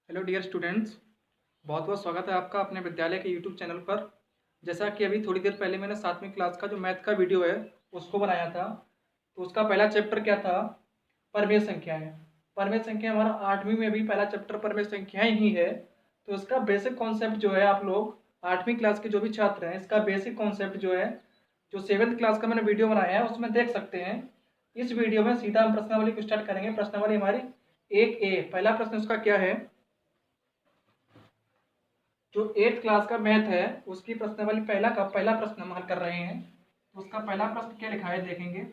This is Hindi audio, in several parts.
हेलो डियर स्टूडेंट्स, बहुत बहुत स्वागत है आपका अपने विद्यालय के यूट्यूब चैनल पर। जैसा कि अभी थोड़ी देर पहले मैंने 7वीं क्लास का जो मैथ का वीडियो है उसको बनाया था, तो उसका पहला चैप्टर क्या था? परमेय संख्याएं। परमेय संख्या हमारा 8वीं में भी पहला चैप्टर परमेय संख्याएं ही है। तो इसका बेसिक कॉन्सेप्ट जो है, आप लोग 8वीं क्लास के जो भी छात्र हैं, इसका बेसिक कॉन्सेप्ट जो है, जो 7th क्लास का मैंने वीडियो बनाया है उसमें देख सकते हैं। इस वीडियो में सीधा हम प्रश्नावली को स्टार्ट करेंगे। प्रश्नावली हमारी 1A, पहला प्रश्न उसका क्या है? जो 8th क्लास का मैथ है उसकी प्रश्नावली पहला प्रश्न हम हल कर रहे हैं। तो उसका पहला प्रश्न क्या लिखा है देखेंगे।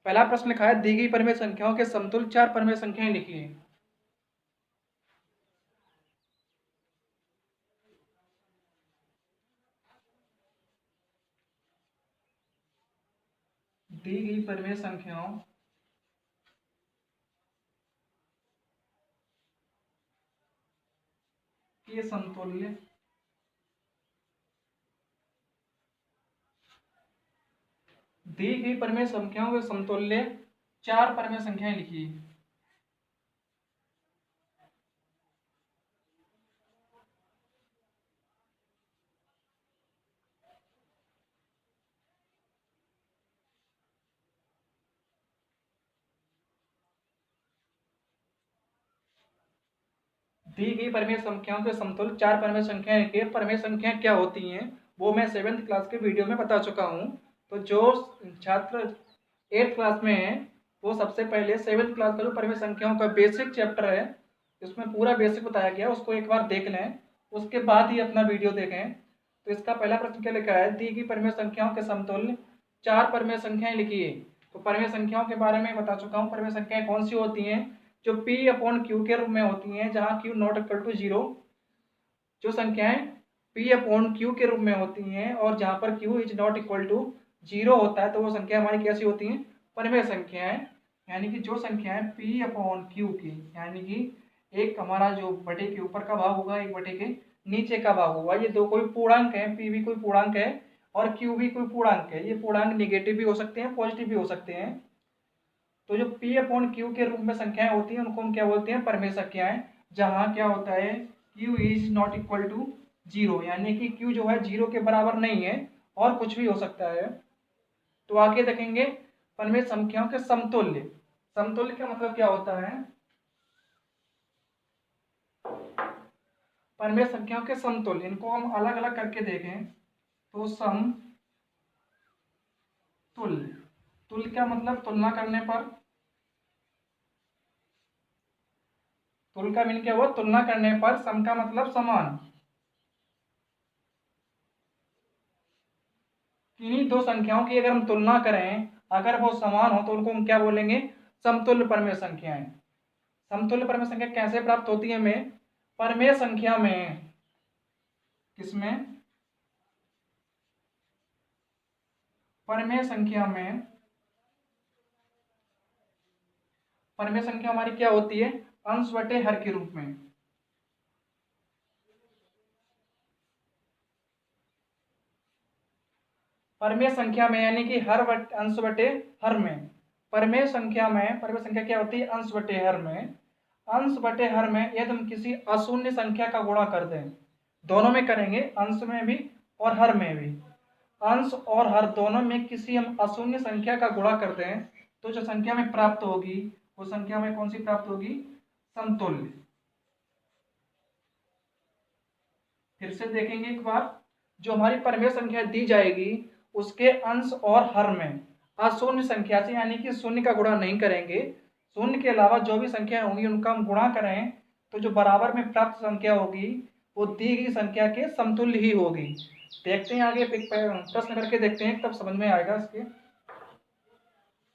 पहला प्रश्न लिखा है, दी गई परमेय संख्याओं के समतुल्य 4 परमेय संख्याएं लिखिए। दी गई परमेय संख्याओं के समतुल्य दी गई परमेय संख्याओं के समतुल्य 4 परमेय संख्याएं लिखिए। दी गई परमेय संख्याओं के समतुल्य 4 परमेय संख्याएं लिखिए। परमेय संख्या क्या होती हैं वो मैं 7th क्लास के वीडियो में बता चुका हूँ। तो जो छात्र 8th क्लास में है वो सबसे पहले 7th क्लास का जो परमेय संख्याओं का बेसिक चैप्टर है, इसमें पूरा बेसिक बताया गया, उसको एक बार देख लें, उसके बाद ही अपना वीडियो देखें। तो इसका पहला प्रश्न क्या लिखा है, दी गई परमेय संख्याओं के समतुल्य 4 परमेय संख्याएं लिखिए। तो परमेय संख्याओं के बारे में बता चुका हूँ। परमेय संख्याएं कौन सी होती हैं? जो P अपॉन क्यू के रूप में होती हैं, जहाँ Q not equal to zero. जो संख्याएं P अपॉन क्यू के रूप में होती हैं और जहाँ पर Q is not equal to zero होता है, तो वो संख्या हमारी कैसी होती हैं? परमेय संख्याएं। यानी कि जो संख्याएं P अपॉन क्यू की, यानी कि एक हमारा जो बटे के ऊपर का भाग होगा, एक बटे के नीचे का भाग होगा, ये दो कोई पूर्णांक है, P भी कोई पूर्णांक है और Q भी कोई पूर्णांक है। ये पूर्णांक निगेटिव भी हो सकते हैं, पॉजिटिव भी हो सकते हैं। तो जो P अपॉन क्यू के रूप में संख्याएं होती हैं उनको हम क्या बोलते हैं? परमेय संख्याएं। जहां क्या होता है, Q is not equal to zero, यानी कि Q जो है जीरो के बराबर नहीं है और कुछ भी हो सकता है। तो आगे देखेंगे परमेय संख्याओं के समतुल्य। समतुल्य का मतलब क्या होता है? परमेय संख्याओं के समतुल्य, इनको हम अलग अलग करके देखें तो समतुल्य। तुल्य का मतलब तुलना करने पर। तुल्य का मीन क्या हुआ? तुलना करने पर। सम का मतलब समान। किन्हीं दो संख्याओं की अगर हम तुलना करें, अगर वो समान हो तो उनको हम क्या बोलेंगे? समतुल्य परमेय संख्याएं। समतुल्य परमेय संख्या कैसे प्राप्त होती है हमें? परमेय संख्या में। किसमें? परमेय संख्या में। परमेय संख्या हमारी क्या होती है? अंश बटे हर के रूप में। परमेय संख्या में यानी कि अंश बटे हर में। परमेय संख्या में परमेय संख्या क्या होती है? अंश बटे हर में। अंश बटे हर में यदि हम किसी अशून्य संख्या का गुणा कर दें, दोनों में करेंगे, अंश में भी और हर में भी। अंश और हर दोनों में किसी हम अशून्य संख्या का गुणा कर दें तो जो संख्या में प्राप्त होगी वो संख्या में कौन सी प्राप्त होगी? समतुल्य। फिर से देखेंगे एक बार। जो हमारी परमेय संख्या दी जाएगी उसके अंश और हर में अशून्य संख्या से, यानी कि शून्य का गुणा नहीं करेंगे, शून्य के अलावा जो भी संख्या होंगी उनका हम गुणा करें तो जो बराबर में प्राप्त संख्या होगी वो दी गई संख्या के समतुल्य ही होगी। देखते हैं आगे प्रश्न करके देखते हैं, तब समझ में आएगा इसके।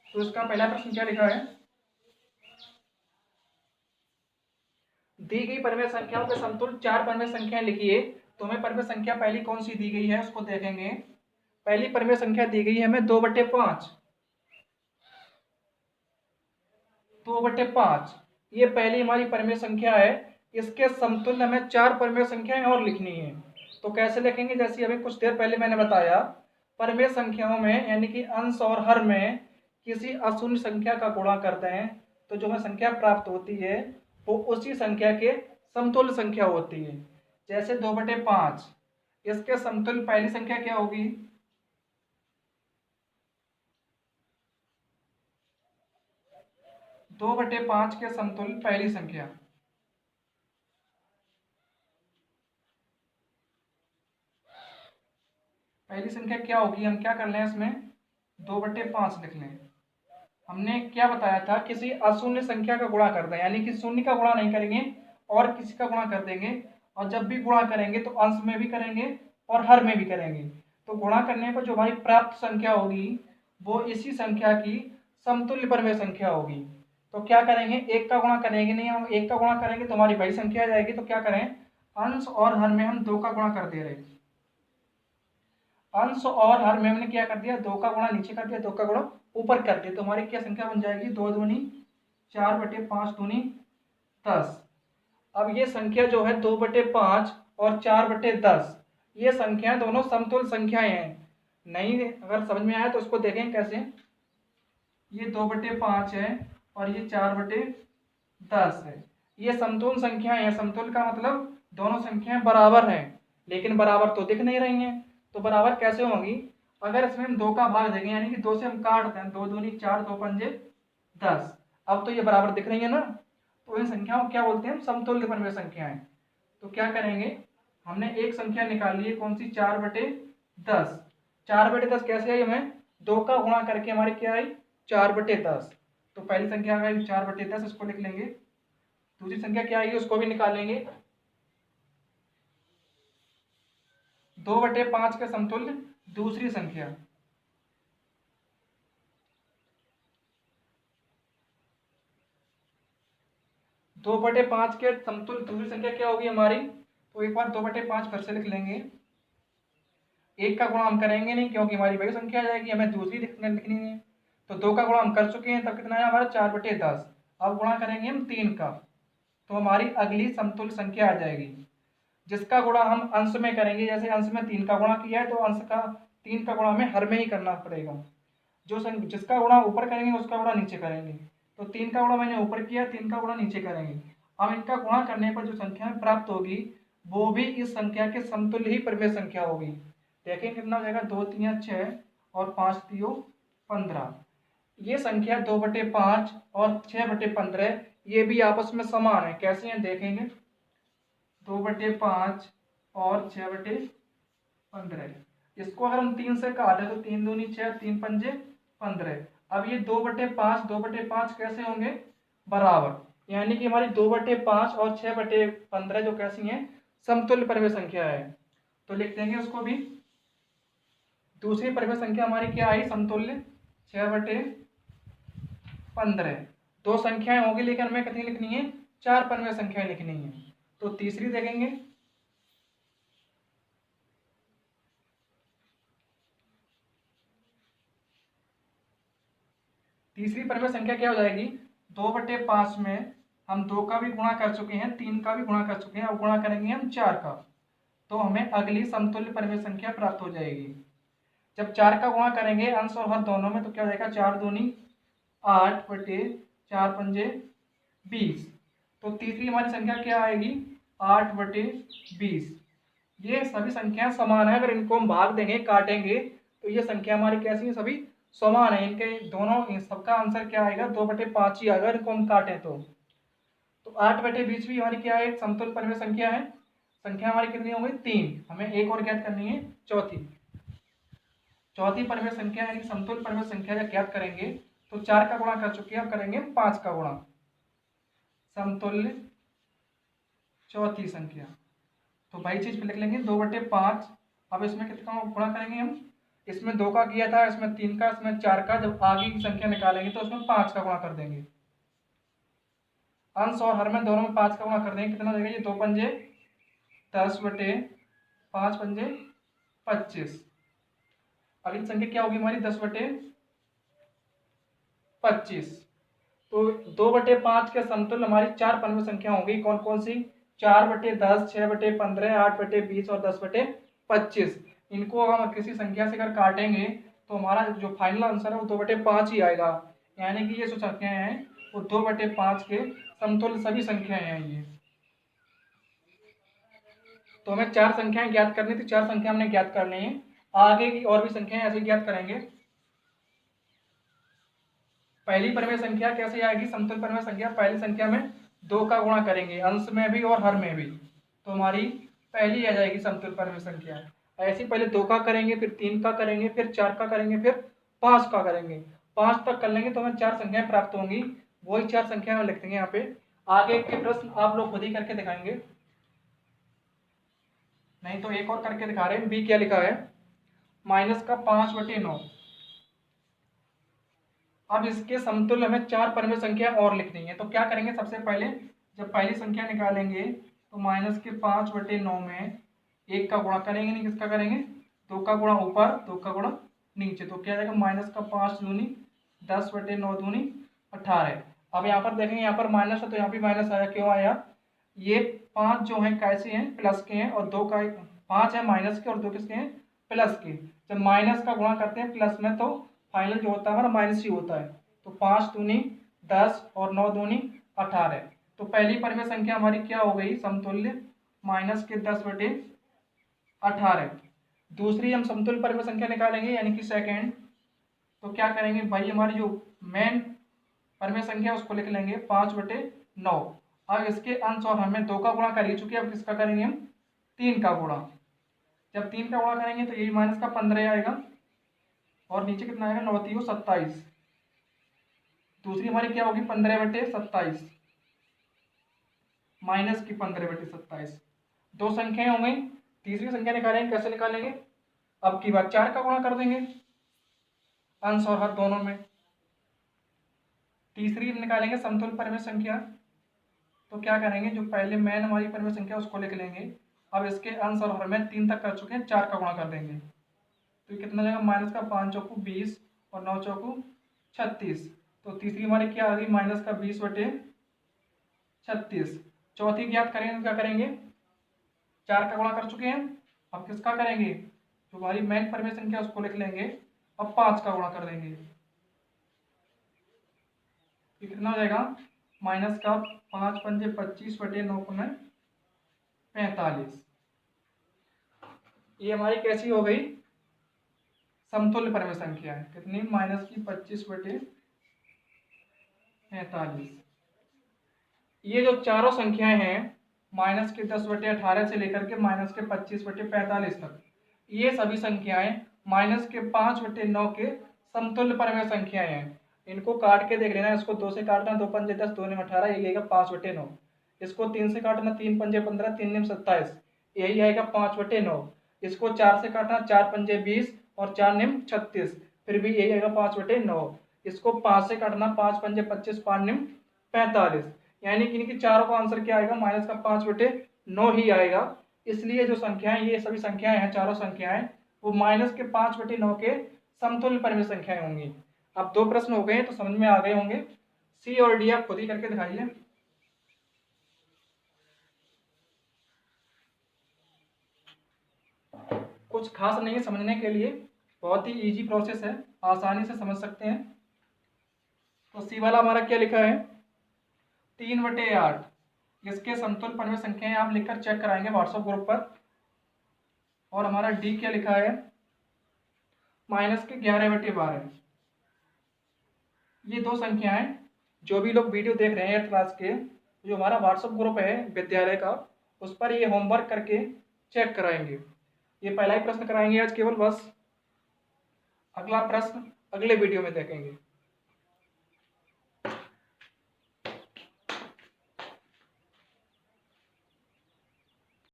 तो इसका पहला प्रश्न क्या लिखा है, दी गई परमेय संख्याओं के समतुल्य 4 परमेय संख्याएं लिखिए। तो हमें परमेय संख्या पहली कौन सी दी गई है उसको देखेंगे। पहली परमेय संख्या दी गई है हमें 2/5। 2/5 ये पहली हमारी परमेय संख्या है। इसके समतुल्य हमें 4 परमेय संख्याएं और लिखनी है। तो कैसे लिखेंगे? जैसे अभी कुछ देर पहले मैंने बताया, परमेय संख्याओं में यानी कि अंश और हर में किसी अशून्य संख्या का गुणा करते हैं तो जो हमें संख्या प्राप्त होती है वो उसी संख्या के समतुल्य संख्या होती है। जैसे 2/5, इसके समतुल्य पहली संख्या क्या होगी? 2/5 के समतुल्य पहली संख्या, पहली संख्या क्या होगी? हम क्या कर लें, इसमें 2/5 लिख लें। हमने क्या बताया था, किसी अशून्य संख्या का गुणा कर दें, यानी कि शून्य का गुणा नहीं करेंगे और किसी का गुणा कर देंगे, और जब भी गुणा करेंगे तो अंश में भी करेंगे और हर में भी करेंगे। तो गुणा करने पर जो हमारी प्राप्त संख्या होगी वो इसी संख्या की समतुल्य परमेय संख्या होगी। तो क्या करेंगे, एक का गुणा करेंगे नहीं, हम एक का गुणा करेंगे तो हमारी बड़ी संख्या आ जाएगी। तो क्या करें, अंश और हर में हम 2 का गुणा कर दे रहे, अंश और हर में हमने क्या कर दिया, 2 का गुणा नीचे कर दिया, 2 का गुणा ऊपर कर दिया। तो हमारी क्या संख्या बन जाएगी, 2 दूनी 4/5 दूनी 10। अब ये संख्या जो है 2/5 और 4/10, ये संख्या दोनों समतुल्य संख्याएं हैं। नहीं अगर समझ में आया तो उसको देखें कैसे। ये 2/5 है और ये 4/10 है, ये समतुल्य संख्याएं हैं। समतुल्य का मतलब दोनों संख्याएं बराबर हैं, लेकिन बराबर तो दिख नहीं रही हैं। तो बराबर कैसे होंगी, अगर इसमें हम 2 का भाग देंगे, यानी कि 2 से हम काटते हैं, 2 दूनी 4, 2 पंजे 10। अब तो ये बराबर दिख रही है ना, तो इन संख्याओं को क्या बोलते हैं हम, समतुल्य परमेय संख्याएं। तो क्या करेंगे, हमने एक संख्या निकाली है, कौन सी, 4/10। 4/10 कैसे आई, हमें 2 का गुणा करके हमारी क्या आई, 4/10। तो पहली संख्या आई 4/10, इसको लिख लेंगे। दूसरी संख्या क्या आएगी उसको भी निकालेंगे, 2/5 के समतुल्य दूसरी संख्या, दो बटे पांच के समतुल्य दूसरी संख्या क्या होगी हमारी। तो एक बार 2/5 फिर से लिख लेंगे। एक का गुणा हम करेंगे नहीं क्योंकि हमारी बड़ी संख्या आ जाएगी, हमें दूसरी लिखनी है। तो 2 का गुणा हम कर चुके हैं, तब कितना है हमारा 4/10। अब गुणा करेंगे हम 3 का, तो हमारी अगली समतुल्य संख्या आ जाएगी, जिसका गुणा हम अंश में करेंगे। जैसे अंश में 3 का गुणा किया है तो अंश का 3 का गुणा हमें हर में ही करना पड़ेगा। जो जिसका गुणा ऊपर करेंगे उसका गुणा नीचे करेंगे। तो 3 का गुणा मैंने ऊपर किया, 3 का गुणा नीचे करेंगे। अब इनका गुणा करने पर जो संख्या प्राप्त होगी वो भी इस संख्या के समतुल्य ही परमेय संख्या होगी। देखें कितना हो जाएगा, 2 3 6 और 5 3 15। ये संख्या 2/5 और 6/15 ये भी आपस में समान है। कैसे हैं देखेंगे, 2/5 और 6/15, इसको अगर हम 3 से काटें तो 3 दूनी 6, 3 पंजे 15। अब ये 2/5 कैसे होंगे, बराबर, यानी कि हमारी 2/5 और 6/15 जो कैसी हैं, समतुल्य परमेय संख्या है। तो लिख देंगे उसको भी। दूसरी परमेय संख्या हमारी क्या आई, समतुल्य 6/15। दो संख्याएं होगी लेकिन हमें कितनी लिखनी है, 4 परमेय संख्याएं लिखनी है। तो तीसरी देखेंगे, तीसरी परमेय संख्या क्या हो जाएगी, 2/5 में हम 2 का भी गुणा कर चुके हैं, 3 का भी गुणा कर चुके हैं, अब गुणा करेंगे हम 4 का, तो हमें अगली समतुल्य परमेय संख्या प्राप्त हो जाएगी। जब 4 का गुणा करेंगे अंश और हर दोनों में तो क्या हो जाएगा, 4 दूनी 8/4 पंजे 20। तो तीसरी हमारी संख्या क्या आएगी, 8/20। ये सभी संख्याएं समान है, अगर इनको हम भाग देंगे काटेंगे तो ये संख्या हमारी कैसी है, सभी समान है। इनके दोनों, इन सबका आंसर क्या आएगा, 2/5 ही आएगा इनको हम काटें तो। 8/20 भी हमारी क्या है, समतुल्य परमेय संख्या है। संख्या हमारी कितनी हो गई, 3। हमें एक और ज्ञात करनी है, चौथी परमेय संख्या यानी समतुल्य परमेय संख्या जब ज्ञात करेंगे तो 4 का गुणा कर चुके हैं, अब करेंगे 5 का गुणा, समतुल्य चौथी संख्या। तो वही चीज पे लिख लेंगे 2/5। अब इसमें कितना गुणा करेंगे हम, इसमें 2 का किया था, इसमें 3 का, इसमें 4 का। जब आगे की संख्या निकालेंगे तो उसमें 5 का गुणा कर देंगे। अंश और हर में दोनों में 5 का गुणा कर देंगे, कितना देगा, ये 2 पंजे 10/5 पंजे 25। अगली संख्या क्या होगी हमारी, 10/25। तो 2/5 के समतुल्य हमारी 4 परमेय संख्या होंगी, कौन कौन सी, 4/10, 6/15, 8/20 और 10/25। इनको हम किसी संख्या से अगर काटेंगे तो हमारा जो फाइनल आंसर है वो 2/5 ही आएगा। यानी कि ये जो संख्याएं हैं वो 2/5 के समतुल्य सभी संख्याएं हैं ये। तो हमें 4 संख्याएं ज्ञात करनी थी, 4 संख्या हमने ज्ञात कर ली हैं। आगे की और भी संख्याएं ऐसे ज्ञात करेंगे। पहली परिमेय संख्या कैसे आएगी? समतुल्य परिमेय संख्या पहली संख्या में 2 का गुणा करेंगे, अंश में भी और हर में भी, तो हमारी पहली आ जाएगी समतुल्य परिमेय संख्या। ऐसे पहले 2 का करेंगे, फिर 3 का करेंगे, फिर 4 का करेंगे, फिर 5 का करेंगे। 5 तक कर लेंगे तो हमें 4 संख्याएं प्राप्त होंगी। वही 4 संख्याएं लिख देंगे यहाँ पे। आगे के प्रश्न आप लोग खुद ही करके दिखाएंगे, नहीं तो एक और करके दिखा रहे हैं। बी क्या लिखा है? -5/9। अब इसके समतुल्य हमें 4 परिमेय संख्या और लिखनी है। तो क्या करेंगे? सबसे पहले जब पहली संख्या निकालेंगे तो -5/9 में 1 का गुणा करेंगे, नहीं किसका करेंगे? 2 का गुणा ऊपर, 2 का गुणा नीचे, तो क्या जाएगा? -5 दूनी 10/9 दूनी 18। अब यहाँ पर देखेंगे, यहाँ पर माइनस है तो यहाँ भी माइनस आया। क्यों आया? ये 5 जो है कैसे हैं? प्लस के हैं, और 2 का 5 है माइनस के और 2 किसके हैं? प्लस के। जब माइनस का गुणा करते हैं प्लस में तो फाइनल जो होता है हमारा माइनस ही होता है। तो 5 दूनी 10 और 9 दूनी 18। तो पहली परिमेय संख्या हमारी क्या हो गई? समतुल्य -10/18। दूसरी हम समतुल्य परिमेय संख्या निकालेंगे यानी कि सेकेंड। तो क्या करेंगे भाई? हमारी जो मेन परिमेय संख्या उसको लिख लेंगे 5/9। अब इसके अंश और हमें 2 का गुणा कर ही चुके, अब किसका करेंगे हम? 3 का गुणा। जब 3 का गुणा करेंगे तो ये माइनस का 15 आएगा, और नीचे कितना आएगा? 9 3 27। दूसरी हमारी क्या होगी? 15/27 माइनस की 15/27। 2 संख्याएं हो गई। तीसरी संख्या निकालेंगे, कैसे निकालेंगे? अब की बार 4 का गुणा कर देंगे अंश और हर दोनों में। तीसरी निकालेंगे समतुल्य परिमेय संख्या। तो क्या करेंगे? जो पहले मेन हमारी परिमेय संख्या उसको लिख लेंगे। अब इसके अंश और हर में 3 तक कर चुके हैं, 4 का गुणा कर देंगे तो ये कितना जाएगा? माइनस का 5 चौकू 20 और 9 चौकू 36। तो तीसरी हमारी क्या आ गई? -20/36। चौथी ज्ञात करेंगे तो क्या करेंगे? 4 का गुणा कर चुके हैं, अब किसका करेंगे? जो हमारी मेन परिमेय संख्या उसको लिख लेंगे, अब 5 का गुणा कर देंगे। ये कितना हो जाएगा? माइनस का 5 पंजे 25/9 45। ये हमारी कैसी हो गई? समतुल्य परिमेय संख्या है। कितनी? -25/45। ये जो चारों संख्याएं हैं -10/18 से लेकर के -25/45 तक, ये सभी संख्याएं -5/9 के समतुल्य परिमेय संख्याएं हैं। इनको काट के देख लेना। इसको 2 से काटना, 2 पंजे 10, 2 निम 18, ये आएगा 5/9। इसको 3 से काटना, 3 पंजे 15, 3 निम 27, यही आएगा 5/9। इसको 4 से काटना, 4 पंजे 20 और 4 निम 36, फिर भी यही आएगा 5/9। इसको 5 से काटना, 5 पंजे 25, 5 निम 45, यानी कि इनकी चारों का आंसर क्या आएगा? -5/9 ही आएगा। इसलिए जो संख्याएं, ये सभी संख्याएं हैं, चारों संख्याएं, वो -5/9 के समतुल्य परिमेय संख्याएं होंगी। अब 2 प्रश्न हो गए तो समझ में आ गए होंगे। सी और डी आप खुद ही करके दिखाइए। कुछ खास नहीं है समझने के लिए, बहुत ही इजी प्रोसेस है, आसानी से समझ सकते हैं। तो सी वाला हमारा क्या लिखा है? 3/8। इसके समतुल्य परिमेय संख्याएं आप लिखकर चेक कराएंगे व्हाट्सएप ग्रुप पर। और हमारा डी क्या लिखा है? -11/12। ये 2 संख्याएं, जो भी लोग वीडियो देख रहे हैं 8th क्लास के, जो हमारा व्हाट्सएप ग्रुप है विद्यालय का, उस पर ये होमवर्क करके चेक कराएंगे। ये पहला ही प्रश्न कराएंगे आज केवल, बस अगला प्रश्न अगले वीडियो में देखेंगे।